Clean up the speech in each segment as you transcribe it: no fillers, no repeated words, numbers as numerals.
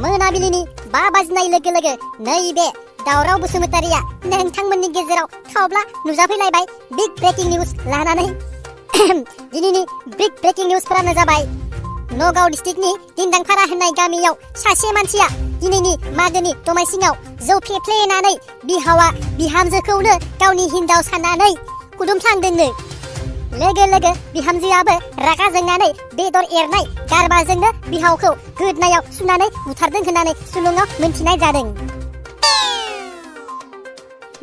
मोनाबिलिनि 5 बाजिनाय लोगो लोगो नैबे दावराव बसुमतारिया नोंथांमोननि गेजेराव थावब्ला नुजाफैलायबाय बिग ब्रेकिं निउज लानानै। दिनैनि बिग ब्रेकिं निउजफोरानो जाबाय नगाव डिस्ट्रिक्टनि दिन्दांफारा होननाय गामियाव सासे मानसिया दिनैनि मागोनि दमासिङाव जौ फेफ्लेनानै बिहावा बिहामजोखौनो गावनि हिन्जाव साननानै खुदुमफ्लांदोंनो। लोगो लोगो बिहामजोआबो रागा जोंनानै बेदर एरनाय गारबाजोंनो बिहावखौ गोदनायाव सुनानै बुथारदों होननानै सुलुङाव मोनथिनाय जादों।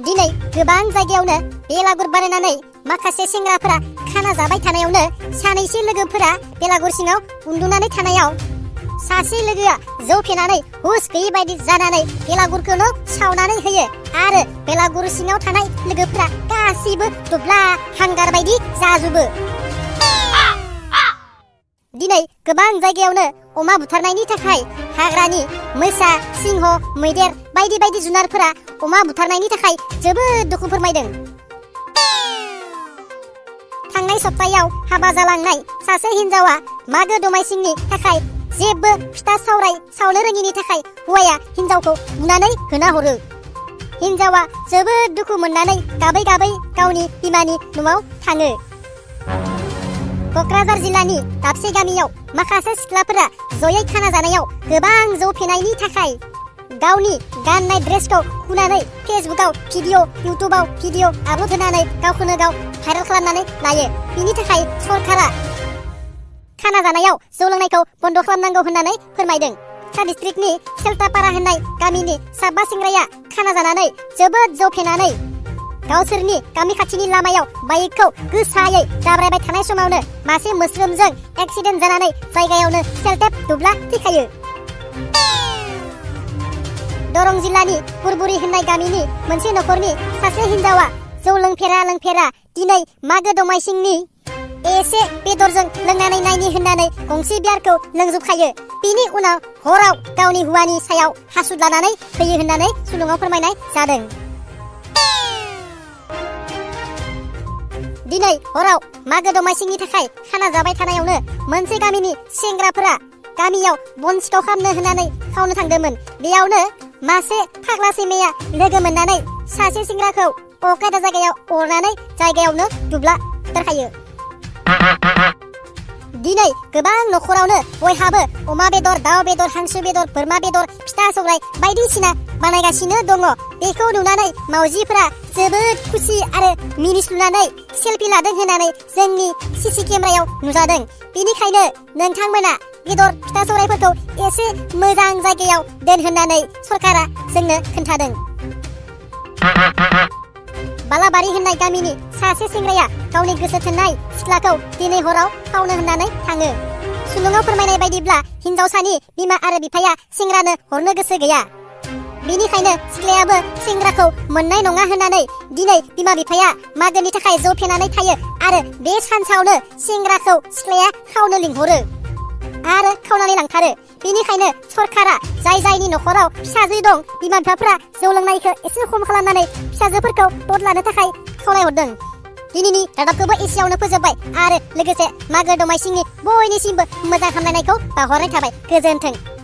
दिनै गोबां जायगायावनो बेलागुर बानायनानै माखासे सेंग्राफोरा खाना जाबाय थानायावनो सानैसो लोगोफोरा बेलागुर सिङाव उन्दुनानै थानायाव सासे लोगोआ जौ फेनानै हुस गैयै बायदि जानानै बेलागुरखौनो सावनानै होयो आरो बेलागुर सिङाव थानाय लोगोफोरा गासैबो दुब्ला हांगार बायदि जाजोबो। दिनै गोबां जायगायावनो अमा बुथारनायनि थाखाय हाग्रानि मोसा सिंह मैदेर बायदि बायदि जुनारफोरा अमा बुथारनायनि थाखाय जोबोद दुखु फोरमायदों। थांनाय सप्तायाव हाबा जालांनाय सासे हिन्जावा मागो दमासिनि थाखाय जेबो फिथा सावराय सावनो रोङिनि थाखाय हौवाया हिन्जावखौ बुनानै होना हरो। हिन्जावा जोबोद दुखु मोननानै गाबै गाबै गावनि बिमानि न'आव थाङो। क'क्राझार जिल्लानि दाबसे गामियाव माखासे सिख्लाफोरा जयै खाना जानायाव गोबां जौ फेनायनि थाखाय गावनि गाननाय ड्रेसखौ खुनानै फेसबुकआव भिडिअ इउटुबाव भिडिअ आपल'ड होनानै गावखौनो गाव भाइरेल खालामनानै लायो। बिनि थाखाय सरकारा खाना जानायाव जौ लोंनायखौ बन्द खालामनांगौ होननानै फोरमायदों। साहा डिस्ट्रिक्टनि सेल्टापारा होननाय गामिनि साबा सेंग्राया खाना जानानै जोबोद जौ फेनानै गावसोरनि गामि खाथिनि लामायाव बाइकखौ गोसायै दाब्रायबाय थानाय समावनो मासे मोस्रोमजों एक्सिडेन्ट जानानै जायगायावनो सेलटेप दुब्ला थैखायो। दरं जिल्लानि बुरबुरि होननाय गामिनि मोनसे नखरनि सासे हिन्जावा जौ लोंफेरा दिनै मागो दमासिनि एसे बेदरजों लोंनानै नायनि होननानै गंसे बियारखौ लोंजोबखायो। बिनि उनाव हराव गावनि हौवानि सायाव हासुद लानानै फैयो होननानै सुलुङाव फोरमायनाय जादों। दिनै हराव मागो दमासिनि थाखाय खाना जाबाय थानायावनो मोनसे गामिनि सेंग्राफोरा गामियाव बन सिखाव खालामनो होननानै खावनो थांदोंमोन। बेयावनो मासे फाग्ला सैमाया लोगो मोननानै सासे सेंग्राखौ अखायदा जायगायाव अरनानै जायगायावनो दुब्ला दोनखायो। दिनै गोबां नखरावनो बयहाबो अमा बेदर दाउ बेदर हांसो बेदर बोरमा बेदर फिथा सौराय बायदिसिना बानायगासिनो दङ। बेखौ नुनानै मावजिफोरा जोबोद खुसि आरो मिनिस्लुनानै सेलफि लादों होननानै जोंनि सिसि केमेरायाव नुजादों। बेनिखायनो नोंथांमोना बेदर फिथा सौरायफोरखौ एसे मोजां जायगायाव दोन होननानै सरकारा जोंनो खोन्थादों। बालाबारि होननाय गामिनि सासे सेंग्राया गावनि गोसो थोनाय सिख्लाखौ दिनै हराव खावनो होननानै थाङो। सुलुङाव फोरमायनाय बायदिब्ला हिन्जावसानि बिमा आरो बिफाया सेंग्रानो हरनो गोसो गैया। बेनिखायनो सिख्लायाबो सेंग्राखौ मोननाय नङा होननानै दिनै बिमा बिफाया मागोनि थाखाय जौ फेनानै थायो आरो बे सानसावनो सेंग्राखौ सिख्लाया खावनो लिंहरो आरो खावनानै लांथारो। बेनिखायनो सरकारा जायनि नखराव फिसाजो दं बिमा बिफाफोरा जौ लोंनायखौ एसे खम खालामनानै फिसाजोफोरखौ दद लानो थाखाय खावलायहरदों। दिनैनि रादाबखौबो एसेयावनो फोजोबबाय आरो लोगोसे मागो दमासिनि बयनिसिमबो मोजां हामलायनायखौ बावहरनाय थाबाय। गोजोन्थों।